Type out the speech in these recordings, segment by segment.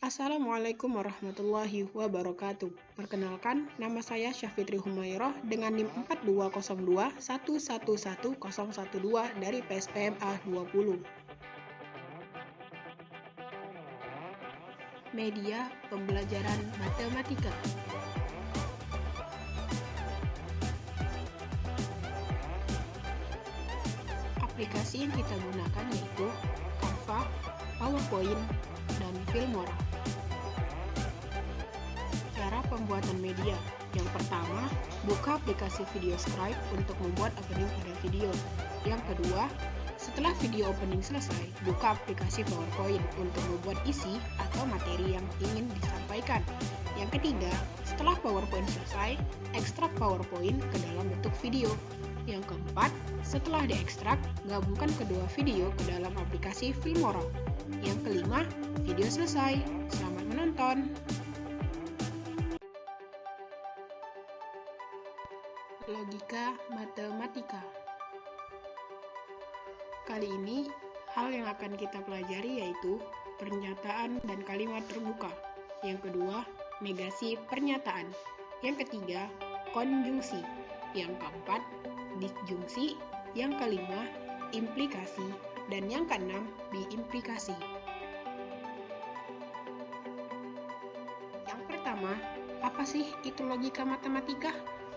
Assalamualaikum warahmatullahi wabarakatuh. Perkenalkan, nama saya Syafitri Humayroh dengan NIM 4202111012 dari PSPMA 20. Media pembelajaran matematika. Aplikasi yang kita gunakan yaitu Canva, PowerPoint, dan Filmora. Cara pembuatan media. Yang pertama, buka aplikasi VideoScribe untuk membuat opening pada video. Yang kedua, setelah video opening selesai, buka aplikasi PowerPoint untuk membuat isi atau materi yang ingin disampaikan. Yang ketiga, setelah PowerPoint selesai, ekstrak PowerPoint ke dalam bentuk video. Yang keempat, setelah diekstrak, gabungkan kedua video ke dalam aplikasi Filmora. Yang kelima, video selesai. Selamat menonton! Logika matematika. Kali ini, hal yang akan kita pelajari yaitu pernyataan dan kalimat terbuka. Yang kedua, negasi pernyataan. Yang ketiga, konjungsi. Yang keempat, disjungsi. Yang kelima, implikasi. Dan yang keenam, diimplikasi. Yang pertama, apa sih itu logika matematika?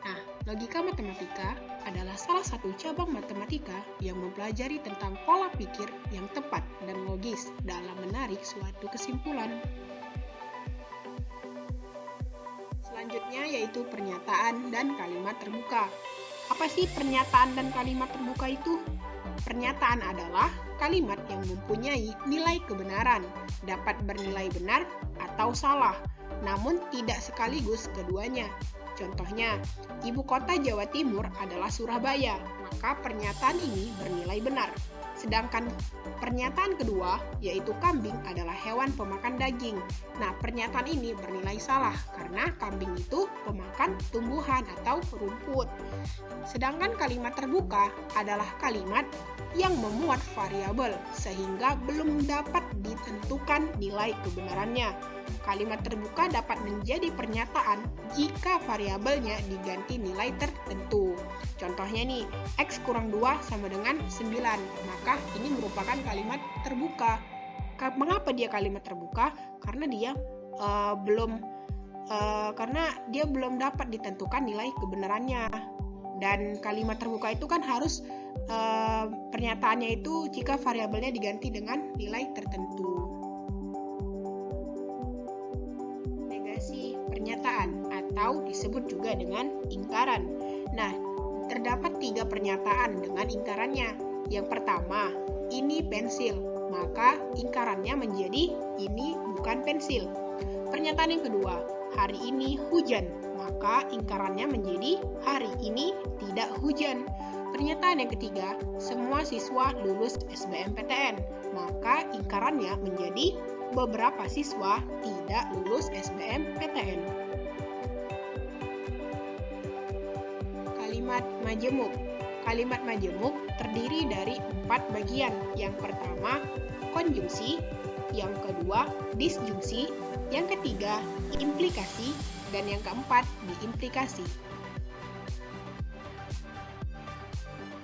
Nah, logika matematika adalah salah satu cabang matematika yang mempelajari tentang pola pikir yang tepat dan logis dalam menarik suatu kesimpulan. Selanjutnya yaitu pernyataan dan kalimat terbuka. Apa sih pernyataan dan kalimat terbuka itu? Pernyataan adalah kalimat yang mempunyai nilai kebenaran, dapat bernilai benar atau salah, namun tidak sekaligus keduanya. Contohnya, ibu kota Jawa Timur adalah Surabaya, maka pernyataan ini bernilai benar. Sedangkan pernyataan kedua, yaitu kambing adalah hewan pemakan daging. Nah, pernyataan ini bernilai salah karena kambing itu pemakan tumbuhan atau rumput. Sedangkan kalimat terbuka adalah kalimat yang memuat variabel sehingga belum dapat ditentukan nilai kebenarannya. Kalimat terbuka dapat menjadi pernyataan jika variabelnya diganti nilai tertentu. Contohnya nih, X kurang 2 sama dengan 9. Maka ini merupakan kalimat terbuka. Mengapa dia kalimat terbuka? Karena dia belum dapat ditentukan nilai kebenarannya. Dan kalimat terbuka itu kan harus pernyataannya itu jika variabelnya diganti dengan nilai tertentu. Negasi pernyataan atau disebut juga dengan ingkaran. Nah, terdapat 3 pernyataan dengan ingkarannya. Yang pertama, ini pensil, maka ingkarannya menjadi ini bukan pensil. Pernyataan yang kedua, hari ini hujan, maka ingkarannya menjadi hari ini tidak hujan. Pernyataan yang ketiga, semua siswa lulus SBMPTN, maka ingkarannya menjadi beberapa siswa tidak lulus SBMPTN. Kalimat majemuk. Kalimat majemuk terdiri dari 4 bagian. Yang pertama, konjungsi. Yang kedua, disjungsi. Yang ketiga, implikasi. Dan yang keempat, diimplikasi.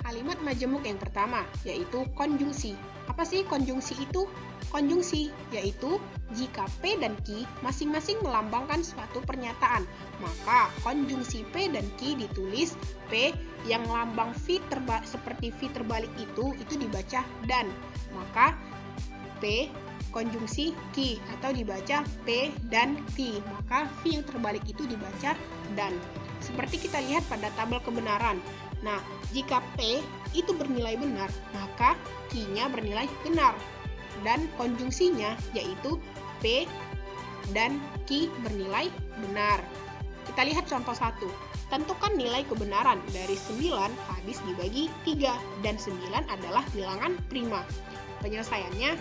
Kalimat majemuk yang pertama, yaitu konjungsi. Apa sih konjungsi itu? Konjungsi yaitu jika P dan Q masing-masing melambangkan suatu pernyataan, maka konjungsi P dan Q ditulis P yang lambang V seperti V terbalik itu dibaca dan, maka P konjungsi Q atau dibaca P dan Q, maka V yang terbalik itu dibaca dan. Seperti kita lihat pada tabel kebenaran. Nah, jika P itu bernilai benar, maka Q-nya bernilai benar. Dan konjungsinya yaitu P dan Q bernilai benar. Kita lihat contoh 1. Tentukan nilai kebenaran dari 9 habis dibagi 3 dan 9 adalah bilangan prima. Penyelesaiannya,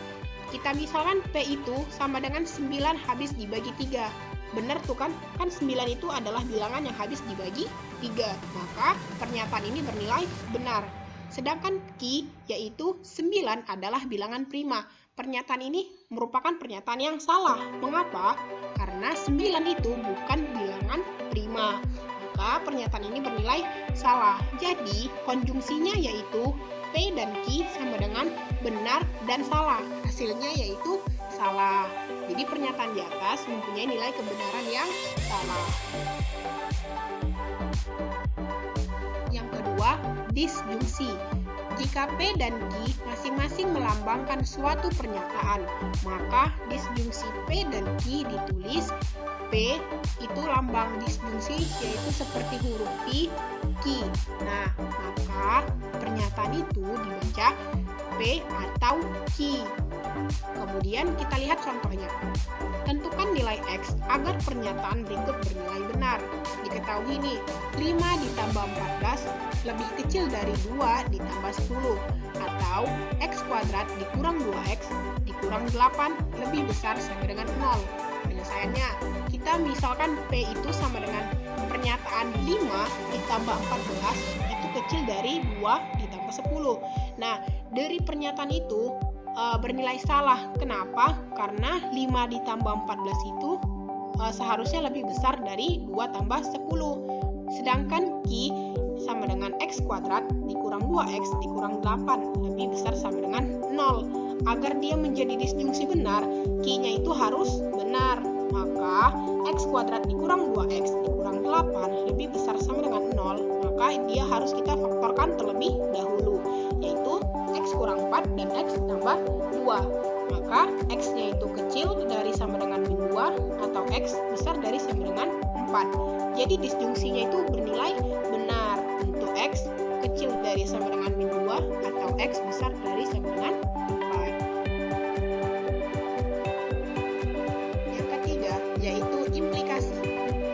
kita misalkan P itu sama dengan 9 habis dibagi 3. Benar tuh kan? Kan 9 itu adalah bilangan yang habis dibagi 3. Maka pernyataan ini bernilai benar. Sedangkan Q yaitu 9 adalah bilangan prima. pernyataan ini merupakan pernyataan yang salah. Mengapa? Karena 9 itu bukan bilangan prima. Maka pernyataan ini bernilai salah. Jadi konjungsinya yaitu P dan Q sama dengan benar dan salah. Hasilnya yaitu salah. Jadi pernyataan di atas mempunyai nilai kebenaran yang salah. Yang kedua, disjungsi. Jika P dan Q masing-masing melambangkan suatu pernyataan, maka disjungsi P dan Q ditulis P itu lambang disjungsi yaitu seperti huruf P, Q. Nah, maka pernyataan itu dibaca P atau Q. Kemudian kita lihat contohnya. Tentukan nilai X agar pernyataan berikut bernilai benar. Diketahui nih, 5 ditambah 14 lebih kecil dari 2 ditambah 10. Atau X kuadrat dikurang 2X dikurang 8 lebih besar sama dengan 0. Penyelesaiannya, kita misalkan P itu sama dengan pernyataan 5 ditambah 14 itu kecil dari 2 ditambah 10. Nah, dari pernyataan itu bernilai salah. Kenapa? Karena 5 ditambah 14 itu seharusnya lebih besar dari 2 tambah 10. Sedangkan Q sama dengan X kuadrat dikurang 2X dikurang 8 lebih besar sama dengan 0. Agar dia menjadi disjungsi benar, Q-nya itu harus benar. Maka X kuadrat dikurang 2X dikurang 8 lebih besar sama dengan 0. Maka dia harus kita faktorkan terlebih dahulu, yaitu X kurang 4 dan X tambah 2. Maka X-nya itu kecil dari sama dengan min 2 atau X besar dari sama dengan 4. Jadi disjungsinya itu bernilai benar untuk X kecil dari sama dengan min 2 atau X besar dari sama dengan 4. Yang ketiga yaitu implikasi.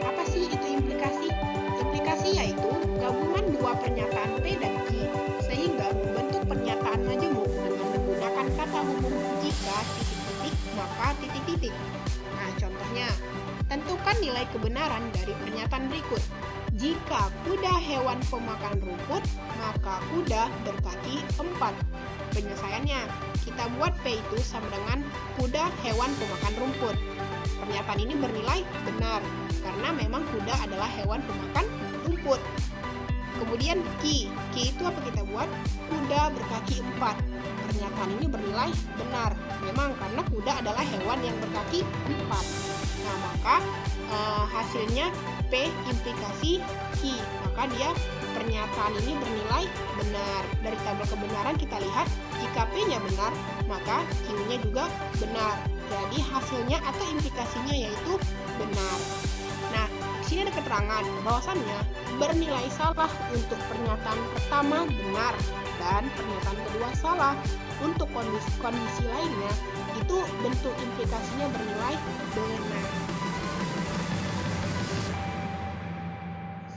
Apa sih itu implikasi? Implikasi yaitu gabungan dua pernyataan P dan Q sehingga membentuk pernyataan majemuk dengan menggunakan kata hubung jika titik-titik maka titik-titik. Nah, contohnya, tentukan nilai kebenaran dari pernyataan berikut. Jika kuda hewan pemakan rumput, maka kuda berkaki 4. Penyelesaiannya, kita buat P itu sama dengan kuda hewan pemakan rumput. Pernyataan ini bernilai benar, karena memang kuda adalah hewan pemakan rumput. Kemudian Q itu apa kita buat? Kuda berkaki 4. Pernyataan ini bernilai benar, memang karena kuda adalah hewan yang berkaki 4. Nah, maka hasilnya P implikasi Q, maka dia pernyataan ini bernilai benar. Dari tabel kebenaran kita lihat jika P-nya benar, maka Q-nya juga benar. Jadi hasilnya atau implikasinya yaitu benar. Nah, di sini ada keterangan bahwasannya bernilai salah untuk pernyataan pertama benar dan pernyataan kedua salah. Untuk kondisi lainnya itu bentuk implikasinya bernilai benar.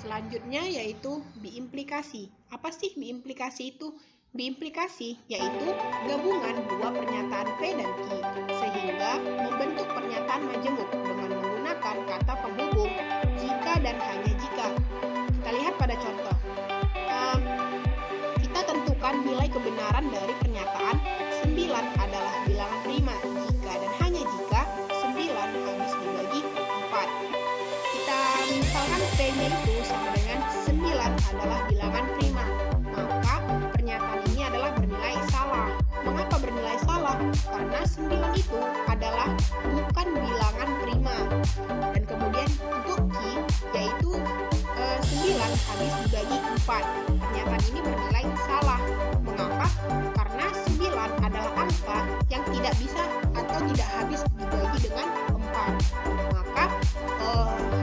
Selanjutnya yaitu biimplikasi. Apa sih biimplikasi itu? Biimplikasi yaitu gabungan dua pernyataan P dan Q sehingga membentuk pernyataan majemuk dengan menggunakan kata penghubung jika dan hanya jika. Kita lihat pada contoh. Kita tentukan nilai kebenaran dari pernyataan 9 adalah bilangan prima jika dan hanya jika 9 habis dibagi 4. Kita misalkan P-nya itu sama dengan 9 adalah bilangan prima, maka pernyataan ini adalah bernilai salah. Mengapa bernilai salah? Karena 9 itu adalah bukan bilangan prima. Dan kemudian untuk Q yaitu 9 habis dibagi 4. Pernyataan ini bernilai salah. Mengapa? Karena 9 adalah angka yang tidak bisa atau tidak habis dibagi dengan 4. Maka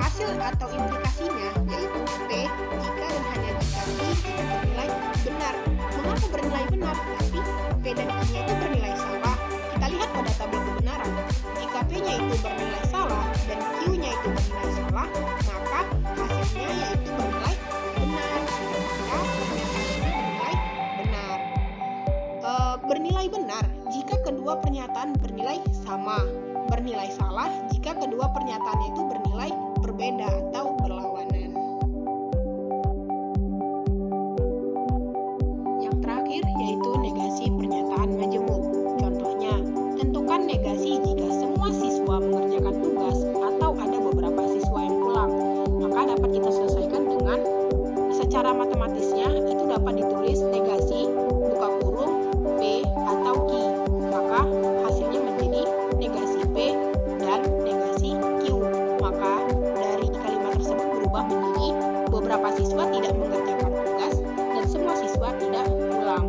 hasil atau implikasinya yaitu P jika dan hanya jika Q itu bernilai benar. Mengapa bernilai benar? Tapi P dan Q-nya itu bernilai salah. Kita lihat pada tabel kebenaran. Jika P-nya itu bernilai salah dan Q-nya itu bernilai salah, maka hasilnya yaitu bernilai benar. Maka pernyataan ini bernilai benar. Bernilai benar jika kedua pernyataan bernilai sama. Bernilai salah jika kedua pernyataannya itu bernilai berbeda atau berlawanan. Yang terakhir yaitu negasi pernyataan majemuk. Contohnya, maka dari kalimat tersebut berubah menjadi beberapa siswa tidak mengerjakan tugas dan semua siswa tidak pulang.